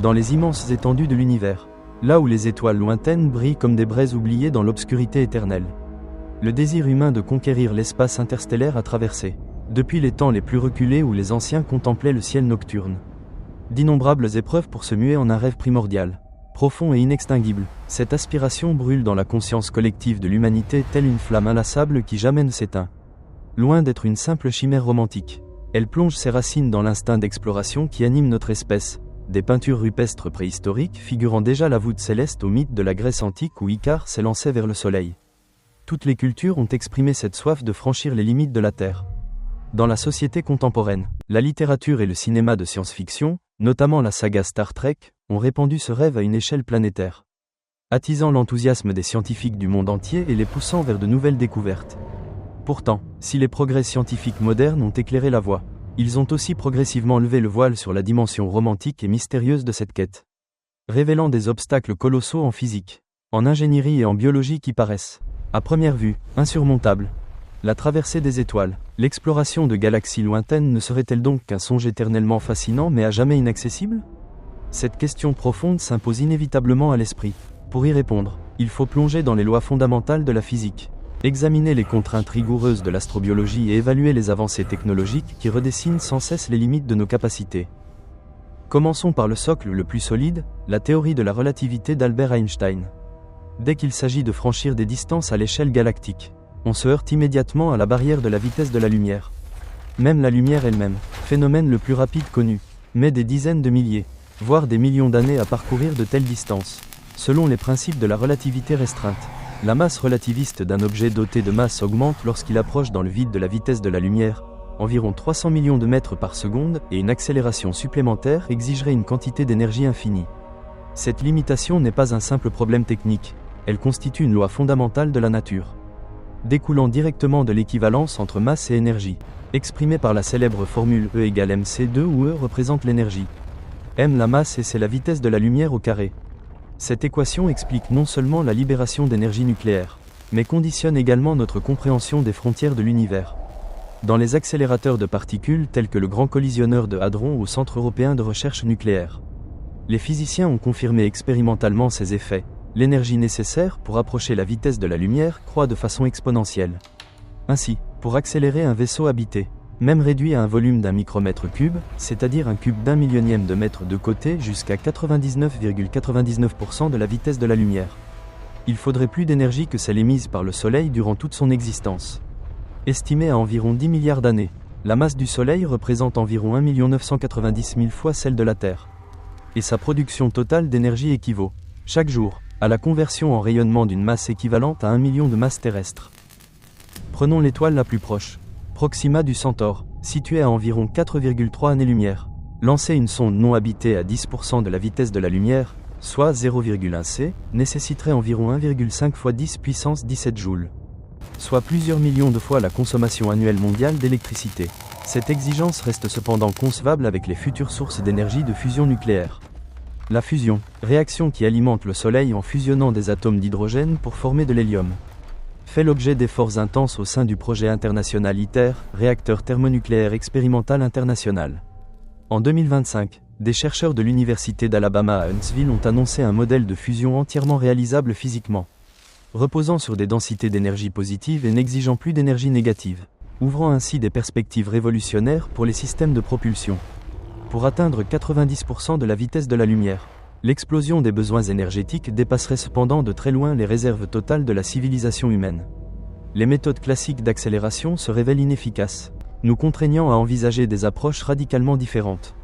dans les immenses étendues de l'univers, là où les étoiles lointaines brillent comme des braises oubliées dans l'obscurité éternelle. Le désir humain de conquérir l'espace interstellaire a traversé, depuis les temps les plus reculés où les anciens contemplaient le ciel nocturne, d'innombrables épreuves pour se muer en un rêve primordial, profond et inextinguible. Cette aspiration brûle dans la conscience collective de l'humanité telle une flamme inlassable qui jamais ne s'éteint. Loin d'être une simple chimère romantique, elle plonge ses racines dans l'instinct d'exploration qui anime notre espèce. Des peintures rupestres préhistoriques figurant déjà la voûte céleste au mythe de la Grèce antique où Icare s'élançait vers le soleil. Toutes les cultures ont exprimé cette soif de franchir les limites de la Terre. Dans la société contemporaine, la littérature et le cinéma de science-fiction, notamment la saga Star Trek, ont répandu ce rêve à une échelle planétaire, attisant l'enthousiasme des scientifiques du monde entier et les poussant vers de nouvelles découvertes. Pourtant, si les progrès scientifiques modernes ont éclairé la voie, ils ont aussi progressivement levé le voile sur la dimension romantique et mystérieuse de cette quête, révélant des obstacles colossaux en physique, en ingénierie et en biologie qui paraissent, à première vue, insurmontables. La traversée des étoiles, l'exploration de galaxies lointaines ne serait-elle donc qu'un songe éternellement fascinant mais à jamais inaccessible ? Cette question profonde s'impose inévitablement à l'esprit. Pour y répondre, il faut plonger dans les lois fondamentales de la physique, examiner les contraintes rigoureuses de l'astrobiologie et évaluer les avancées technologiques qui redessinent sans cesse les limites de nos capacités. Commençons par le socle le plus solide, la théorie de la relativité d'Albert Einstein. Dès qu'il s'agit de franchir des distances à l'échelle galactique, on se heurte immédiatement à la barrière de la vitesse de la lumière. Même la lumière elle-même, phénomène le plus rapide connu, met des dizaines de milliers, voire des millions d'années à parcourir de telles distances. Selon les principes de la relativité restreinte, la masse relativiste d'un objet doté de masse augmente lorsqu'il approche dans le vide de la vitesse de la lumière, environ 300 millions de mètres par seconde, et une accélération supplémentaire exigerait une quantité d'énergie infinie. Cette limitation n'est pas un simple problème technique, elle constitue une loi fondamentale de la nature, découlant directement de l'équivalence entre masse et énergie, exprimée par la célèbre formule E égale mc2 où E représente l'énergie, m la masse et c'est la vitesse de la lumière au carré. Cette équation explique non seulement la libération d'énergie nucléaire, mais conditionne également notre compréhension des frontières de l'univers. Dans les accélérateurs de particules tels que le Grand Collisionneur de Hadron au Centre européen de recherche nucléaire, les physiciens ont confirmé expérimentalement ces effets. L'énergie nécessaire pour approcher la vitesse de la lumière croît de façon exponentielle. Ainsi, pour accélérer un vaisseau habité, même réduit à un volume d'un micromètre cube, c'est-à-dire un cube d'un millionième de mètre de côté jusqu'à 99,99% de la vitesse de la lumière, il faudrait plus d'énergie que celle émise par le Soleil durant toute son existence. Estimée à environ 10 milliards d'années, la masse du Soleil représente environ 1 990 000 fois celle de la Terre. Et sa production totale d'énergie équivaut, chaque jour, à la conversion en rayonnement d'une masse équivalente à 1 million de masses terrestres. Prenons l'étoile la plus proche, Proxima du Centaure, située à environ 4,3 années-lumière. Lancer une sonde non habitée à 10% de la vitesse de la lumière, soit 0,1 c, nécessiterait environ 1,5 fois 10 puissance 17 joules, soit plusieurs millions de fois la consommation annuelle mondiale d'électricité. Cette exigence reste cependant concevable avec les futures sources d'énergie de fusion nucléaire. La fusion, réaction qui alimente le Soleil en fusionnant des atomes d'hydrogène pour former de l'hélium, fait l'objet d'efforts intenses au sein du projet international ITER, réacteur thermonucléaire expérimental international. En 2025, des chercheurs de l'université d'Alabama à Huntsville ont annoncé un modèle de fusion entièrement réalisable physiquement, reposant sur des densités d'énergie positive et n'exigeant plus d'énergie négative, ouvrant ainsi des perspectives révolutionnaires pour les systèmes de propulsion. Pour atteindre 90% de la vitesse de la lumière, l'explosion des besoins énergétiques dépasserait cependant de très loin les réserves totales de la civilisation humaine. Les méthodes classiques d'accélération se révèlent inefficaces, nous contraignant à envisager des approches radicalement différentes.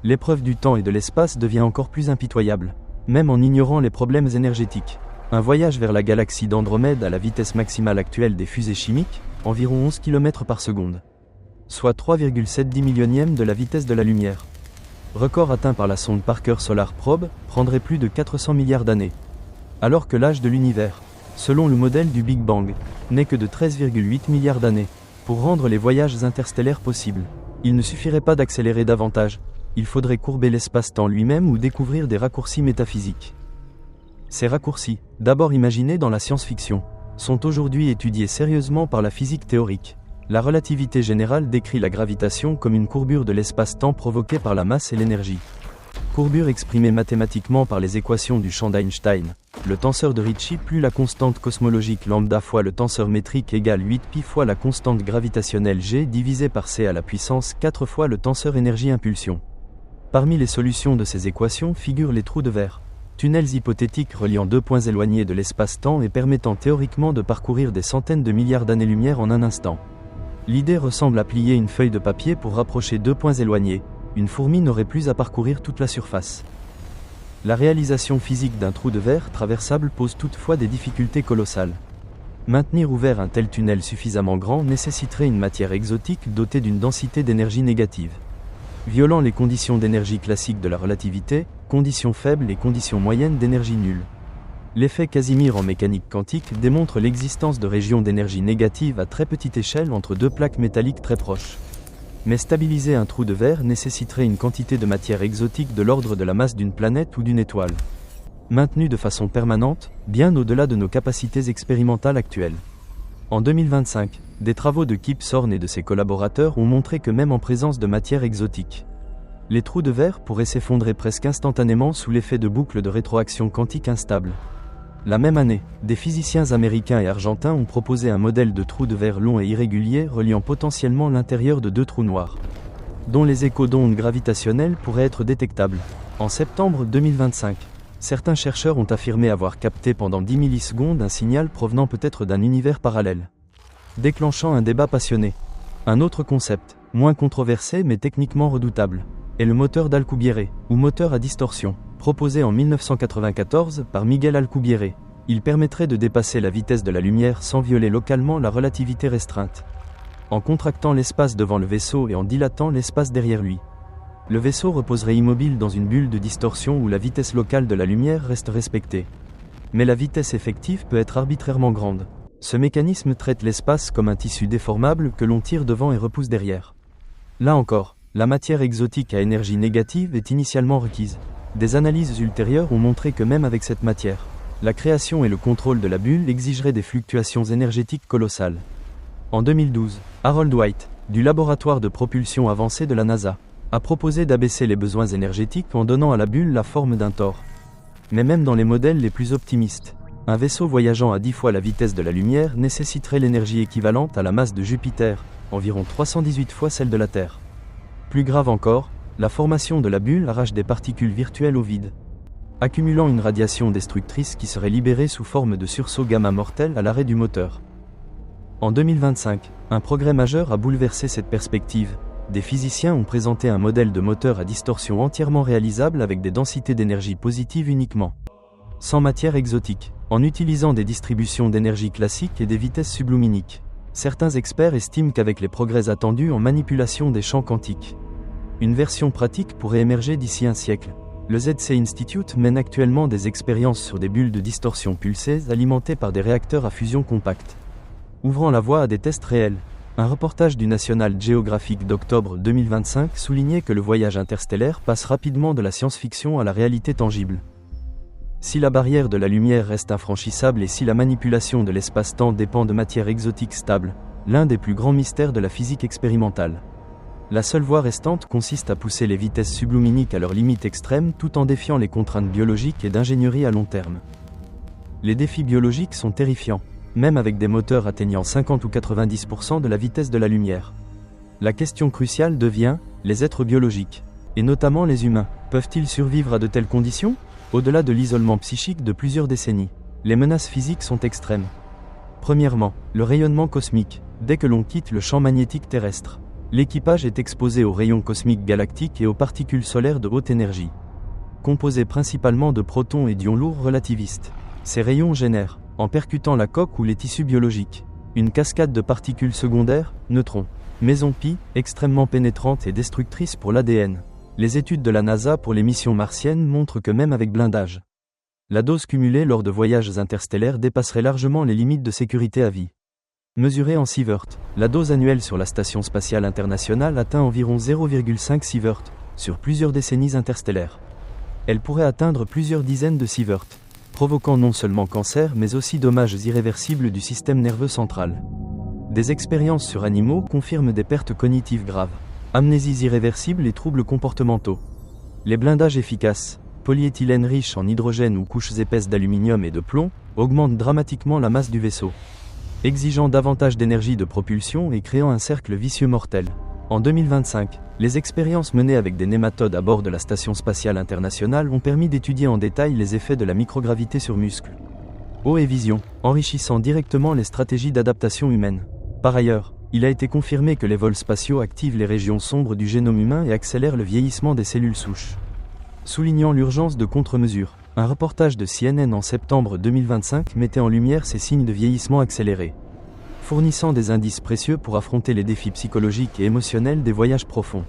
L'épreuve du temps et de l'espace devient encore plus impitoyable, même en ignorant les problèmes énergétiques. Un voyage vers la galaxie d'Andromède à la vitesse maximale actuelle des fusées chimiques, environ 11 km par seconde, soit 3,7 millionième de la vitesse de la lumière. Record atteint par la sonde Parker Solar Probe, prendrait plus de 400 milliards d'années. Alors que l'âge de l'univers, selon le modèle du Big Bang, n'est que de 13,8 milliards d'années. Pour rendre les voyages interstellaires possibles, il ne suffirait pas d'accélérer davantage, il faudrait courber l'espace-temps lui-même ou découvrir des raccourcis métaphysiques. Ces raccourcis, d'abord imaginés dans la science-fiction, sont aujourd'hui étudiés sérieusement par la physique théorique. La relativité générale décrit la gravitation comme une courbure de l'espace-temps provoquée par la masse et l'énergie. Courbure exprimée mathématiquement par les équations du champ d'Einstein. Le tenseur de Ricci plus la constante cosmologique lambda fois le tenseur métrique égale 8π fois la constante gravitationnelle g divisé par c à la puissance 4 fois le tenseur énergie-impulsion. Parmi les solutions de ces équations figurent les trous de verre. Tunnels hypothétiques reliant deux points éloignés de l'espace-temps et permettant théoriquement de parcourir des centaines de milliards d'années-lumière en un instant. L'idée ressemble à plier une feuille de papier pour rapprocher deux points éloignés. Une fourmi n'aurait plus à parcourir toute la surface. La réalisation physique d'un trou de verre traversable pose toutefois des difficultés colossales. Maintenir ouvert un tel tunnel suffisamment grand nécessiterait une matière exotique dotée d'une densité d'énergie négative. Violant les conditions d'énergie classiques de la relativité, conditions faibles et conditions moyennes d'énergie nulle. L'effet Casimir en mécanique quantique démontre l'existence de régions d'énergie négative à très petite échelle entre deux plaques métalliques très proches. Mais stabiliser un trou de verre nécessiterait une quantité de matière exotique de l'ordre de la masse d'une planète ou d'une étoile. Maintenue de façon permanente, bien au-delà de nos capacités expérimentales actuelles. En 2025, des travaux de Kip Thorne et de ses collaborateurs ont montré que même en présence de matière exotique, les trous de verre pourraient s'effondrer presque instantanément sous l'effet de boucles de rétroaction quantique instables. La même année, des physiciens américains et argentins ont proposé un modèle de trou de verre long et irrégulier reliant potentiellement l'intérieur de deux trous noirs, dont les échos d'ondes gravitationnelles pourraient être détectables. En septembre 2025, certains chercheurs ont affirmé avoir capté pendant 10 millisecondes un signal provenant peut-être d'un univers parallèle, déclenchant un débat passionné. Un autre concept, moins controversé mais techniquement redoutable, est le moteur d'Alcubierre, ou moteur à distorsion. Proposé en 1994 par Miguel Alcubierre, il permettrait de dépasser la vitesse de la lumière sans violer localement la relativité restreinte, en contractant l'espace devant le vaisseau et en dilatant l'espace derrière lui. Le vaisseau reposerait immobile dans une bulle de distorsion où la vitesse locale de la lumière reste respectée. Mais la vitesse effective peut être arbitrairement grande. Ce mécanisme traite l'espace comme un tissu déformable que l'on tire devant et repousse derrière. Là encore, la matière exotique à énergie négative est initialement requise. Des analyses ultérieures ont montré que même avec cette matière, la création et le contrôle de la bulle exigeraient des fluctuations énergétiques colossales. En 2012, Harold White, du laboratoire de propulsion avancée de la NASA, a proposé d'abaisser les besoins énergétiques en donnant à la bulle la forme d'un tore. Mais même dans les modèles les plus optimistes, un vaisseau voyageant à 10 fois la vitesse de la lumière nécessiterait l'énergie équivalente à la masse de Jupiter, environ 318 fois celle de la Terre. Plus grave encore, la formation de la bulle arrache des particules virtuelles au vide, accumulant une radiation destructrice qui serait libérée sous forme de sursaut gamma mortel à l'arrêt du moteur. En 2025, un progrès majeur a bouleversé cette perspective. Des physiciens ont présenté un modèle de moteur à distorsion entièrement réalisable avec des densités d'énergie positive uniquement, sans matière exotique, en utilisant des distributions d'énergie classiques et des vitesses subluminiques. Certains experts estiment qu'avec les progrès attendus en manipulation des champs quantiques, une version pratique pourrait émerger d'ici un siècle. Le ZC Institute mène actuellement des expériences sur des bulles de distorsion pulsées alimentées par des réacteurs à fusion compacte, ouvrant la voie à des tests réels. Un reportage du National Geographic d'octobre 2025 soulignait que le voyage interstellaire passe rapidement de la science-fiction à la réalité tangible. Si la barrière de la lumière reste infranchissable et si la manipulation de l'espace-temps dépend de matière exotique stable, l'un des plus grands mystères de la physique expérimentale. La seule voie restante consiste à pousser les vitesses subluminiques à leurs limites extrêmes tout en défiant les contraintes biologiques et d'ingénierie à long terme. Les défis biologiques sont terrifiants, même avec des moteurs atteignant 50 ou 90% de la vitesse de la lumière. La question cruciale devient, les êtres biologiques, et notamment les humains, peuvent-ils survivre à de telles conditions ? Au-delà de l'isolement psychique de plusieurs décennies, les menaces physiques sont extrêmes. Premièrement, le rayonnement cosmique. Dès que l'on quitte le champ magnétique terrestre, l'équipage est exposé aux rayons cosmiques galactiques et aux particules solaires de haute énergie, composées principalement de protons et d'ions lourds relativistes. Ces rayons génèrent, en percutant la coque ou les tissus biologiques, une cascade de particules secondaires, neutrons, mésons pi, extrêmement pénétrantes et destructrices pour l'ADN. Les études de la NASA pour les missions martiennes montrent que même avec blindage, la dose cumulée lors de voyages interstellaires dépasserait largement les limites de sécurité à vie. Mesurée en sieverts, la dose annuelle sur la Station spatiale internationale atteint environ 0,5 sieverts sur plusieurs décennies interstellaires. Elle pourrait atteindre plusieurs dizaines de sieverts, provoquant non seulement cancer mais aussi dommages irréversibles du système nerveux central. Des expériences sur animaux confirment des pertes cognitives graves, amnésies irréversibles et troubles comportementaux. Les blindages efficaces, polyéthylène riche en hydrogène ou couches épaisses d'aluminium et de plomb, augmentent dramatiquement la masse du vaisseau, exigeant davantage d'énergie de propulsion et créant un cercle vicieux mortel. En 2025, les expériences menées avec des nématodes à bord de la Station spatiale internationale ont permis d'étudier en détail les effets de la microgravité sur muscles, eau et vision, enrichissant directement les stratégies d'adaptation humaine. Par ailleurs, il a été confirmé que les vols spatiaux activent les régions sombres du génome humain et accélèrent le vieillissement des cellules souches. Soulignant l'urgence de contre-mesures, un reportage de CNN en septembre 2025 mettait en lumière ces signes de vieillissement accéléré, fournissant des indices précieux pour affronter les défis psychologiques et émotionnels des voyages profonds.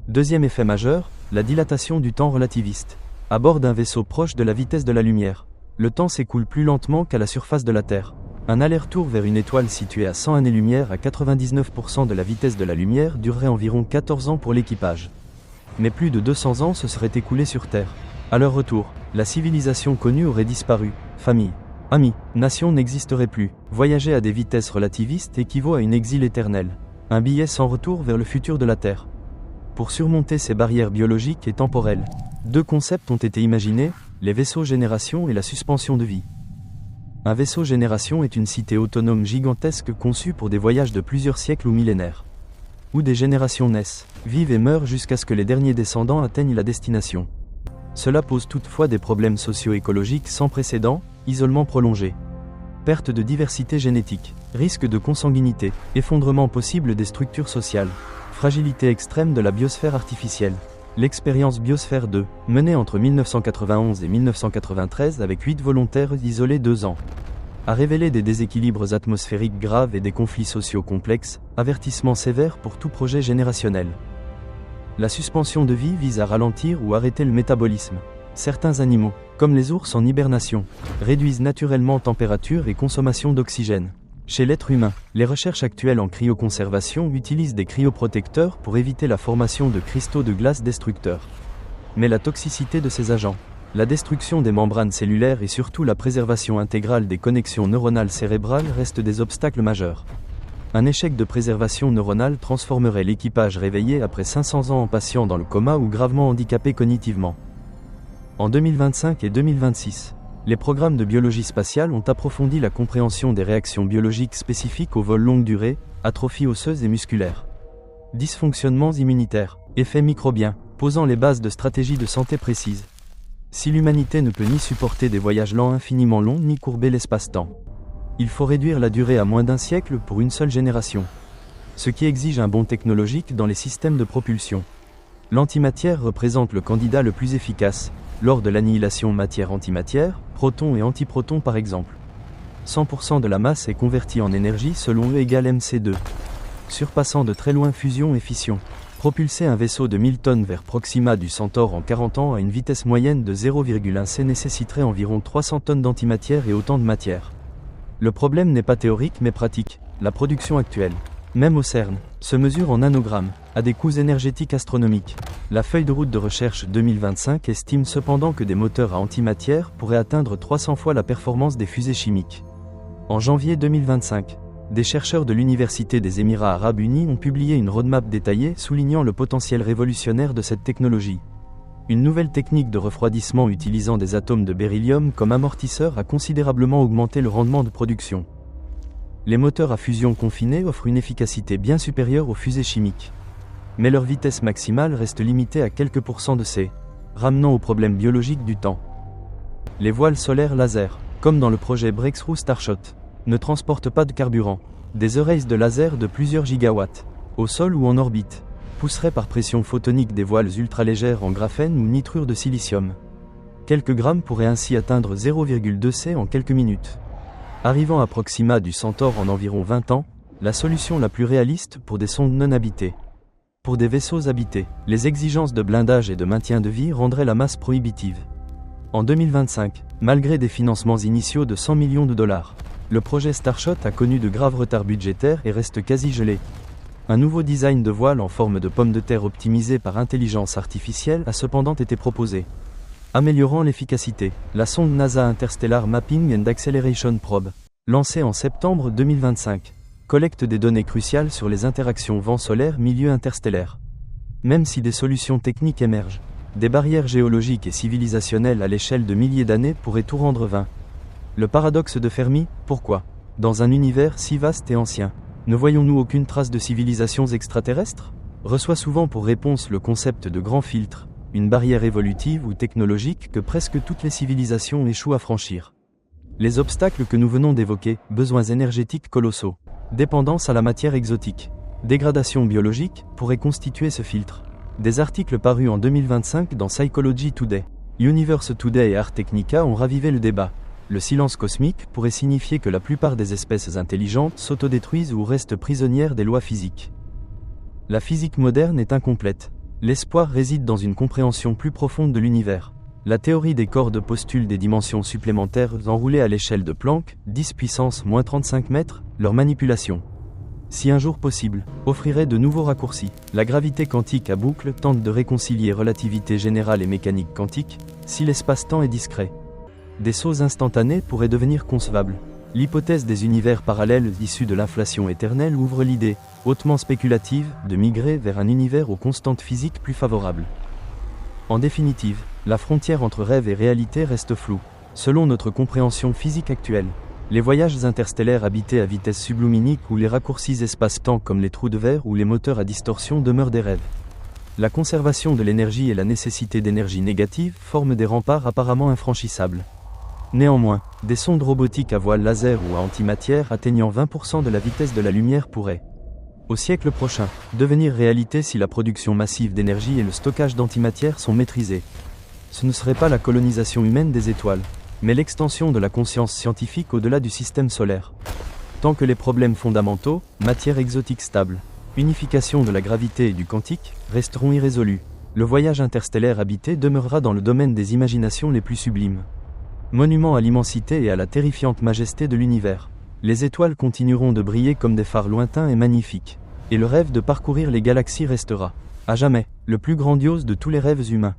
Deuxième effet majeur, la dilatation du temps relativiste. À bord d'un vaisseau proche de la vitesse de la lumière, le temps s'écoule plus lentement qu'à la surface de la Terre. Un aller-retour vers une étoile située à 100 années-lumière à 99% de la vitesse de la lumière durerait environ 14 ans pour l'équipage. Mais plus de 200 ans se seraient écoulés sur Terre. À leur retour, la civilisation connue aurait disparu, famille, amis, nation n'existerait plus. Voyager à des vitesses relativistes équivaut à une exil éternelle, un billet sans retour vers le futur de la Terre. Pour surmonter ces barrières biologiques et temporelles, deux concepts ont été imaginés, les vaisseaux génération et la suspension de vie. Un vaisseau génération est une cité autonome gigantesque conçue pour des voyages de plusieurs siècles ou millénaires, où des générations naissent, vivent et meurent jusqu'à ce que les derniers descendants atteignent la destination. Cela pose toutefois des problèmes socio-écologiques sans précédent, isolement prolongé, perte de diversité génétique, risque de consanguinité, effondrement possible des structures sociales, fragilité extrême de la biosphère artificielle. L'expérience Biosphère 2, menée entre 1991 et 1993 avec 8 volontaires isolés 2 ans, a révélé des déséquilibres atmosphériques graves et des conflits sociaux complexes, avertissement sévère pour tout projet générationnel. La suspension de vie vise à ralentir ou arrêter le métabolisme. Certains animaux, comme les ours en hibernation, réduisent naturellement température et consommation d'oxygène. Chez l'être humain, les recherches actuelles en cryoconservation utilisent des cryoprotecteurs pour éviter la formation de cristaux de glace destructeurs. Mais la toxicité de ces agents, la destruction des membranes cellulaires et surtout la préservation intégrale des connexions neuronales cérébrales restent des obstacles majeurs. Un échec de préservation neuronale transformerait l'équipage réveillé après 500 ans en patient dans le coma ou gravement handicapé cognitivement. En 2025 et 2026, les programmes de biologie spatiale ont approfondi la compréhension des réactions biologiques spécifiques au vol longue durée, atrophie osseuse et musculaire, dysfonctionnements immunitaires, effets microbiens, posant les bases de stratégies de santé précises. Si l'humanité ne peut ni supporter des voyages lents infiniment longs ni courber l'espace-temps, il faut réduire la durée à moins d'un siècle pour une seule génération, ce qui exige un bond technologique dans les systèmes de propulsion. L'antimatière représente le candidat le plus efficace, lors de l'annihilation matière-antimatière, protons et antiprotons par exemple. 100% de la masse est convertie en énergie selon E égale mc2, surpassant de très loin fusion et fission. Propulser un vaisseau de 1000 tonnes vers Proxima du Centaure en 40 ans à une vitesse moyenne de 0,1 c nécessiterait environ 300 tonnes d'antimatière et autant de matière. Le problème n'est pas théorique mais pratique. La production actuelle, même au CERN, se mesure en nanogrammes, à des coûts énergétiques astronomiques. La feuille de route de recherche 2025 estime cependant que des moteurs à antimatière pourraient atteindre 300 fois la performance des fusées chimiques. En janvier 2025, des chercheurs de l'Université des Émirats arabes unis ont publié une roadmap détaillée soulignant le potentiel révolutionnaire de cette technologie. Une nouvelle technique de refroidissement utilisant des atomes de beryllium comme amortisseur a considérablement augmenté le rendement de production. Les moteurs à fusion confinée offrent une efficacité bien supérieure aux fusées chimiques, mais leur vitesse maximale reste limitée à quelques pourcents de C, ramenant au problème biologique du temps. Les voiles solaires laser, comme dans le projet Breakthrough Starshot, ne transportent pas de carburant. Des arrays de laser de plusieurs gigawatts, au sol ou en orbite, pousseraient par pression photonique des voiles ultralégères en graphène ou nitrure de silicium. Quelques grammes pourraient ainsi atteindre 0,2 C en quelques minutes. Arrivant à Proxima du Centaure en environ 20 ans, la solution la plus réaliste pour des sondes non habitées. Pour des vaisseaux habités, les exigences de blindage et de maintien de vie rendraient la masse prohibitive. En 2025, malgré des financements initiaux de 100 millions de dollars, le projet Starshot a connu de graves retards budgétaires et reste quasi gelé. Un nouveau design de voile en forme de pomme de terre optimisé par intelligence artificielle a cependant été proposé, améliorant l'efficacité. La sonde NASA Interstellar Mapping and Acceleration Probe, lancée en septembre 2025, collecte des données cruciales sur les interactions vent solaire-milieu interstellaire. Même si des solutions techniques émergent, Des barrières géologiques et civilisationnelles à l'échelle de milliers d'années pourraient tout rendre vain. Le paradoxe de Fermi, pourquoi, dans un univers si vaste et ancien, ne voyons-nous aucune trace de civilisations extraterrestres ? Reçoit souvent pour réponse le concept de grand filtre, une barrière évolutive ou technologique que presque toutes les civilisations échouent à franchir. Les obstacles que nous venons d'évoquer, besoins énergétiques colossaux, dépendance à la matière exotique, dégradation biologique, pourraient constituer ce filtre. Des articles parus en 2025 dans Psychology Today, Universe Today et Ars Technica ont ravivé le débat. Le silence cosmique pourrait signifier que la plupart des espèces intelligentes s'autodétruisent ou restent prisonnières des lois physiques. La physique moderne est incomplète. L'espoir réside dans une compréhension plus profonde de l'univers. La théorie des cordes postule des dimensions supplémentaires enroulées à l'échelle de Planck, 10 puissance moins 35 mètres, leur manipulation, si un jour possible, offrirait de nouveaux raccourcis. La gravité quantique à boucle tente de réconcilier relativité générale et mécanique quantique, si l'espace-temps est discret. Des sauts instantanés pourraient devenir concevables. L'hypothèse des univers parallèles issus de l'inflation éternelle ouvre l'idée, hautement spéculative, de migrer vers un univers aux constantes physiques plus favorables. En définitive, la frontière entre rêve et réalité reste floue, selon notre compréhension physique actuelle. Les voyages interstellaires habités à vitesse subluminique ou les raccourcis espace-temps comme les trous de verre ou les moteurs à distorsion demeurent des rêves. La conservation de l'énergie et la nécessité d'énergie négative forment des remparts apparemment infranchissables. Néanmoins, des sondes robotiques à voile laser ou à antimatière atteignant 20% de la vitesse de la lumière pourraient, au siècle prochain, devenir réalité si la production massive d'énergie et le stockage d'antimatière sont maîtrisés. Ce ne serait pas la colonisation humaine des étoiles, mais l'extension de la conscience scientifique au-delà du système solaire. Tant que les problèmes fondamentaux, matière exotique stable, unification de la gravité et du quantique, resteront irrésolus, le voyage interstellaire habité demeurera dans le domaine des imaginations les plus sublimes. Monument à l'immensité et à la terrifiante majesté de l'univers, les étoiles continueront de briller comme des phares lointains et magnifiques, et le rêve de parcourir les galaxies restera, à jamais, le plus grandiose de tous les rêves humains.